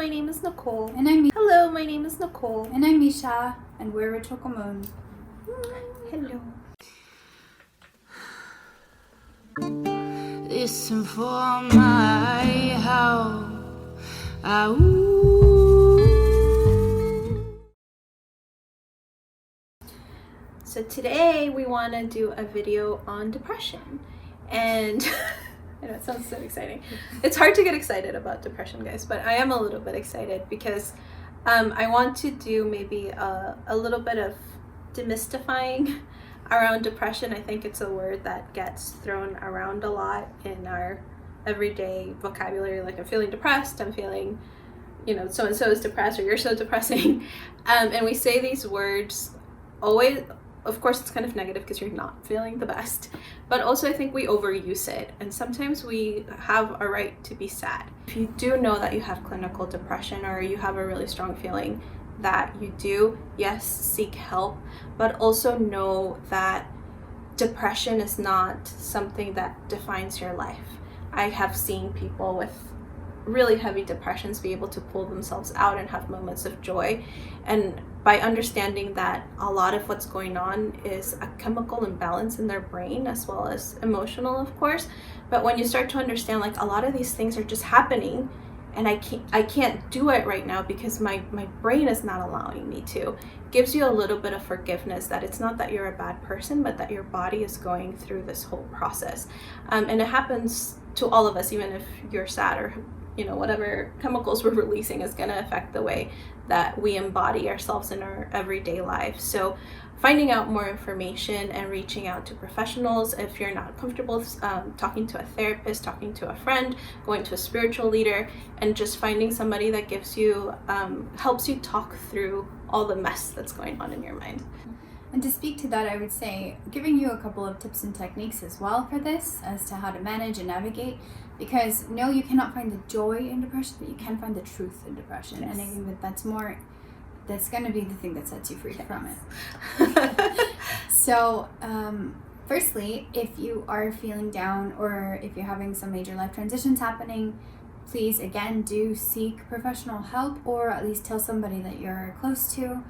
my name is Nicole. And I'm Hello, my name is Nicole. And I'm Misha, and we're with Común. Hello. Listen for my help. So today we want to do a video on depression, and I know it sounds so exciting. It's hard to get excited about depression, guys, but I am a little bit excited because I want to do maybe a little bit of demystifying around depression. I think it's a word that gets thrown around a lot in our everyday vocabulary, like I'm feeling depressed, I'm feeling, so and so is depressed, or you're so depressing, and we say these words always. Of course, it's kind of negative because you're not feeling the best, but also I think we overuse it, and sometimes we have a right to be sad. If you do know that you have clinical depression, or you have a really strong feeling that you do, yes, seek help, but also know that depression is not something that defines your life. I have seen people with really heavy depressions be able to pull themselves out and have moments of joy, and by understanding that a lot of what's going on is a chemical imbalance in their brain as well as emotional, of course. But when you start to understand, like, a lot of these things are just happening and I can't do it right now because my brain is not allowing me to, gives you a little bit of forgiveness that it's not that you're a bad person, but that your body is going through this whole process, and it happens to all of us. Even if you're sad, or whatever chemicals we're releasing is going to affect the way that we embody ourselves in our everyday life. So finding out more information and reaching out to professionals if you're not comfortable, talking to a therapist, talking to a friend, going to a spiritual leader, and just finding somebody that gives you, helps you talk through all the mess that's going on in your mind. And to speak to that, I would say giving you a couple of tips and techniques as well for this, as to how to manage and navigate. Because no, you cannot find the joy in depression, but you can find the truth in depression. Yes. And I think that's going to be the thing that sets you free from it. So, firstly, if you are feeling down, or if you're having some major life transitions happening, please, again, do seek professional help, or at least tell somebody that you're close to.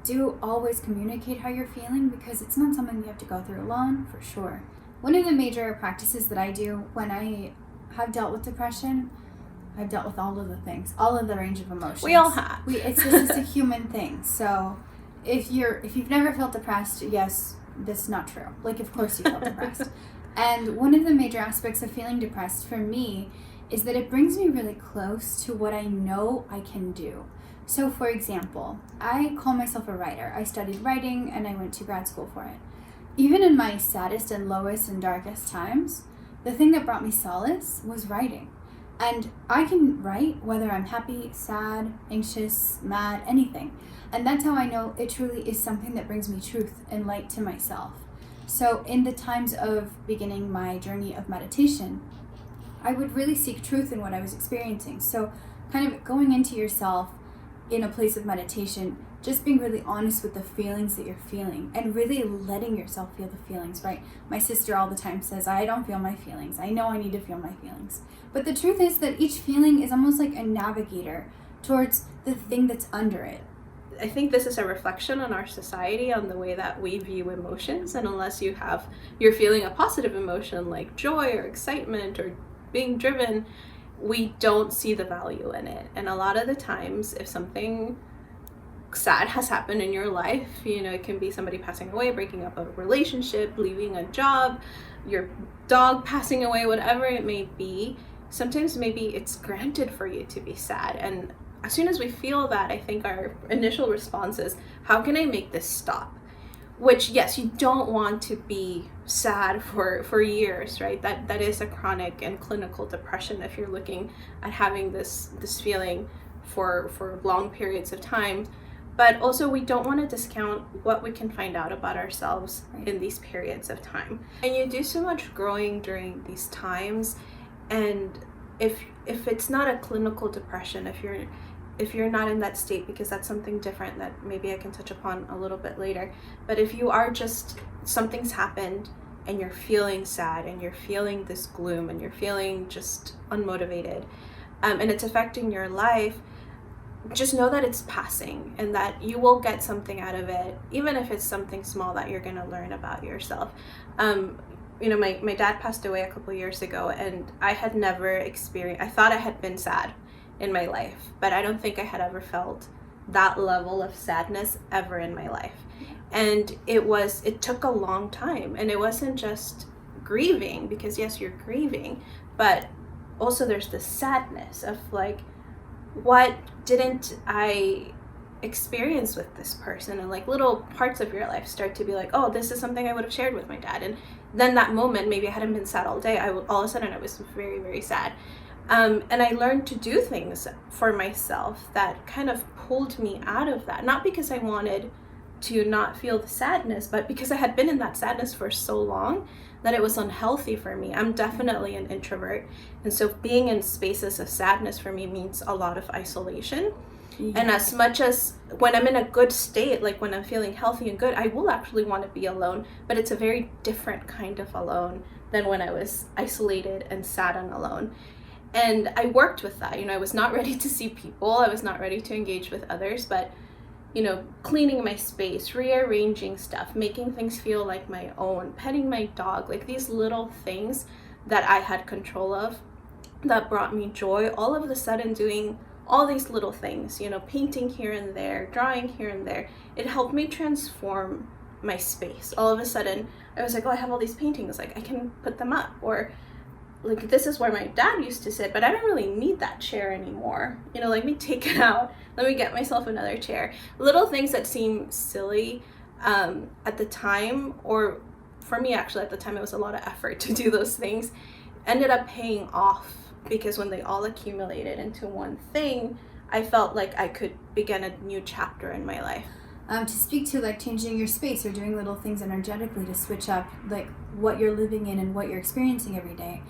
Do always communicate how you're feeling, because it's not something you have to go through alone, for sure. One of the major practices that I do when I have dealt with depression, I've dealt with all of the things, all of the range of emotions. We all have. It's just a human thing. So if you've never felt depressed, yes, that's not true. Like, of course you felt depressed. And one of the major aspects of feeling depressed for me is that it brings me really close to what I know I can do. So for example, I call myself a writer. I studied writing and I went to grad school for it. Even in my saddest and lowest and darkest times, the thing that brought me solace was writing. And I can write whether I'm happy, sad, anxious, mad, anything. And that's how I know it truly is something that brings me truth and light to myself. So in the times of beginning my journey of meditation, I would really seek truth in what I was experiencing. So kind of going into yourself in a place of meditation, just being really honest with the feelings that you're feeling and really letting yourself feel the feelings, right? My sister all the time says, I don't feel my feelings. I know I need to feel my feelings. But the truth is that each feeling is almost like a navigator towards the thing that's under it. I think this is a reflection on our society, on the way that we view emotions. And unless you're feeling a positive emotion like joy or excitement or being driven, we don't see the value in it. And a lot of the times, if something sad has happened in your life, it can be somebody passing away, breaking up a relationship, leaving a job, your dog passing away, whatever it may be, sometimes maybe it's granted for you to be sad. And as soon as we feel that, I think our initial response is, how can I make this stop? Which, yes, you don't want to be sad for years, right? That is a chronic and clinical depression if you're looking at having this feeling for long periods of time. But also, we don't want to discount what we can find out about ourselves in these periods of time. And you do so much growing during these times. And if it's not a clinical depression, if you're not in that state, because that's something different that maybe I can touch upon a little bit later. But if you are just, something's happened and you're feeling sad and you're feeling this gloom and you're feeling just unmotivated, and it's affecting your life, just know that it's passing and that you will get something out of it, even if it's something small that you're going to learn about yourself. You know, my dad passed away a couple years ago, and I had never experienced, I thought I had been sad in my life, but I don't think I had ever felt that level of sadness ever in my life. And it took a long time, and it wasn't just grieving, because yes, you're grieving, but also there's this sadness of like, what didn't I experience with this person? And like little parts of your life start to be like, oh, this is something I would have shared with my dad. And then that moment, maybe I hadn't been sad all day, all of a sudden I was very, very sad. And I learned to do things for myself that kind of pulled me out of that. Not because I wanted to not feel the sadness, but because I had been in that sadness for so long that it was unhealthy for me. I'm definitely an introvert. And so being in spaces of sadness for me means a lot of isolation. Yeah. And as much as when I'm in a good state, like when I'm feeling healthy and good, I will actually want to be alone, but it's a very different kind of alone than when I was isolated and sad and alone. And I worked with that. You know, I was not ready to see people. I was not ready to engage with others, but you know, cleaning my space, rearranging stuff, making things feel like my own, petting my dog, like these little things that I had control of that brought me joy. All of a sudden doing all these little things, you know, painting here and there, drawing here and there, it helped me transform my space. All of a sudden I was like, oh, I have all these paintings, like I can put them up. Or like, this is where my dad used to sit, but I don't really need that chair anymore. You know, let me take it out. Let me get myself another chair. Little things that seem silly at the time, or for me actually at the time, it was a lot of effort to do those things, ended up paying off, because when they all accumulated into one thing, I felt like I could begin a new chapter in my life. To speak to like changing your space or doing little things energetically to switch up like what you're living in and what you're experiencing every day.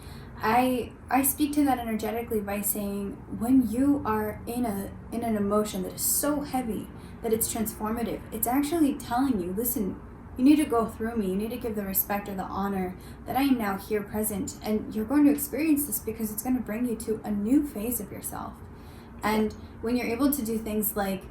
I speak to that energetically by saying, when you are in an emotion that is so heavy that it's transformative, it's actually telling you, listen, you need to go through me. You need to give the respect or the honor that I am now here present, and you're going to experience this because it's going to bring you to a new phase of yourself. And when you're able to do things like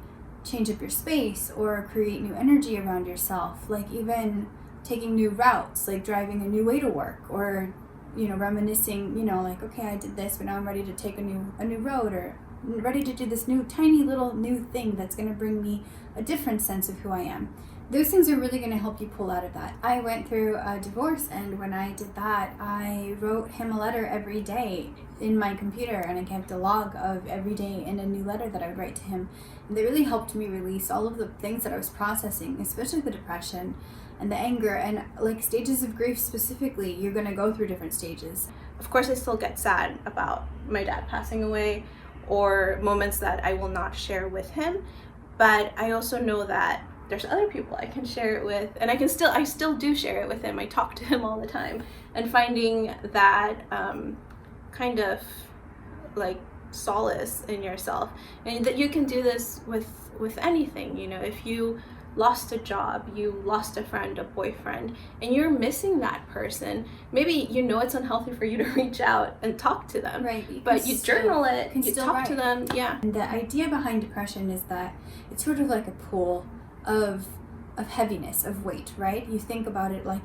change up your space or create new energy around yourself, like even taking new routes, like driving a new way to work, or you know, reminiscing, you know, like, okay, I did this, but now I'm ready to take a new road, or ready to do this new tiny little new thing that's going to bring me a different sense of who I am. Those things are really going to help you pull out of that. I went through a divorce, and when I did that, I wrote him a letter every day in my computer, and I kept a log of every day in a new letter that I would write to him. And they really helped me release all of the things that I was processing, especially the depression and the anger, and like stages of grief specifically. You're going to go through different stages. Of course, I still get sad about my dad passing away, or moments that I will not share with him, but I also know that there's other people I can share it with, and I still do share it with him. I talk to him all the time, and finding that kind of like solace in yourself, and that you can do this with anything. You know, if you lost a job, you lost a friend, a boyfriend, and you're missing that person, maybe you know it's unhealthy for you to reach out and talk to them, right? But you journal it, you talk to them. Yeah. And the idea behind depression is that it's sort of like a pool of heaviness, of weight, right? You think about it like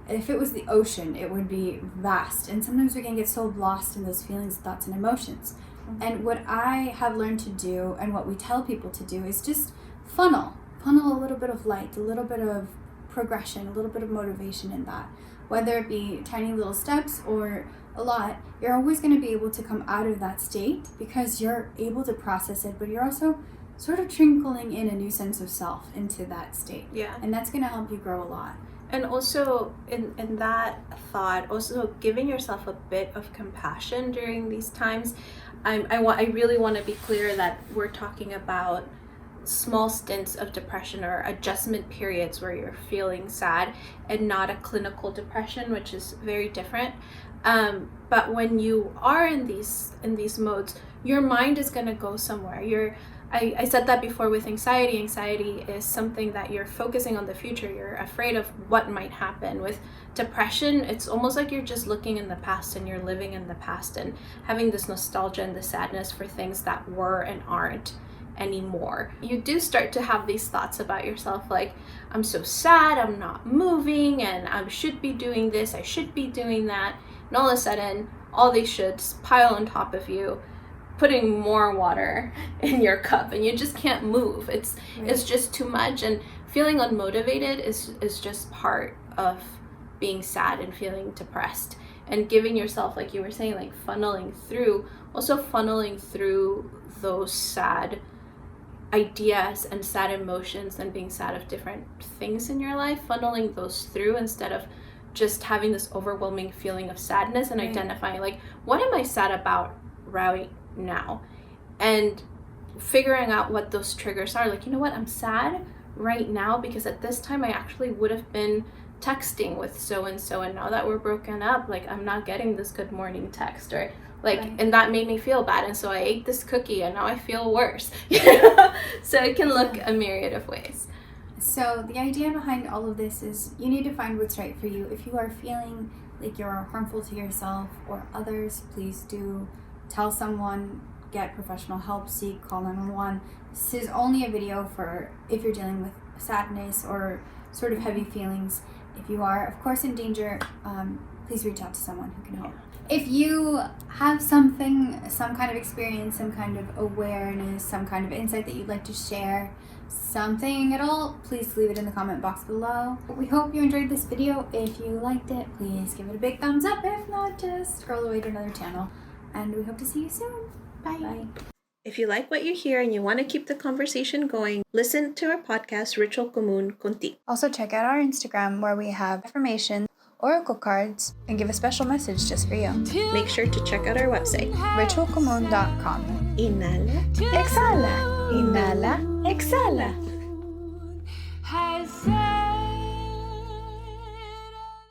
if it was the ocean, it would be vast, and sometimes we can get so lost in those feelings, thoughts, and emotions. Mm-hmm. And what I have learned to do, and what we tell people to do, is just funnel a little bit of light, a little bit of progression, a little bit of motivation in that. Whether it be tiny little steps or a lot, you're always going to be able to come out of that state because you're able to process it, but you're also sort of trickling in a new sense of self into that state. Yeah. And that's going to help you grow a lot. And also in that thought, also giving yourself a bit of compassion during these times. I really want to be clear that we're talking about small stints of depression or adjustment periods where you're feeling sad, and not a clinical depression, which is very different. But when you are in these modes, your mind is going to go somewhere. I said that before with anxiety. Anxiety is something that you're focusing on the future. You're afraid of what might happen. With depression, it's almost like you're just looking in the past, and you're living in the past and having this nostalgia and the sadness for things that were and aren't. anymore. You do start to have these thoughts about yourself like, I'm so sad, I'm not moving, and I should be doing this, I should be doing that. And all of a sudden, all these shoulds pile on top of you, putting more water in your cup, and you just can't move. It's just too much, and feeling unmotivated is just part of being sad and feeling depressed. And giving yourself, like you were saying, like funneling through those sad ideas and sad emotions and being sad of different things in your life, funneling those through instead of just having this overwhelming feeling of sadness, and identifying like, what am I sad about right now, and figuring out what those triggers are. Like, you know what, I'm sad right now because at this time I actually would have been texting with so and so, and now that we're broken up, like I'm not getting this good morning text, or like, and that made me feel bad, and so I ate this cookie and now I feel worse. So it can look a myriad of ways. So the idea behind all of this is you need to find what's right for you. If you are feeling like you're harmful to yourself or others, please do tell someone, get professional help, call 911. This is only a video for if you're dealing with sadness or sort of heavy feelings. If you are, of course, in danger, please reach out to someone who can help. If you have some kind of experience, some kind of awareness, some kind of insight that you'd like to share, something at all, please leave it in the comment box below. We hope you enjoyed this video. If you liked it, please give it a big thumbs up. If not, just scroll away to another channel. And we hope to see you soon. Bye. Bye. If you like what you hear and you want to keep the conversation going, listen to our podcast, Ritual Común Contigo. Also check out our Instagram where we have affirmations, oracle cards, and give a special message just for you. Make sure to check out our website, ritualcomún.com. Inhala, Exhala. Inhala. Exhala.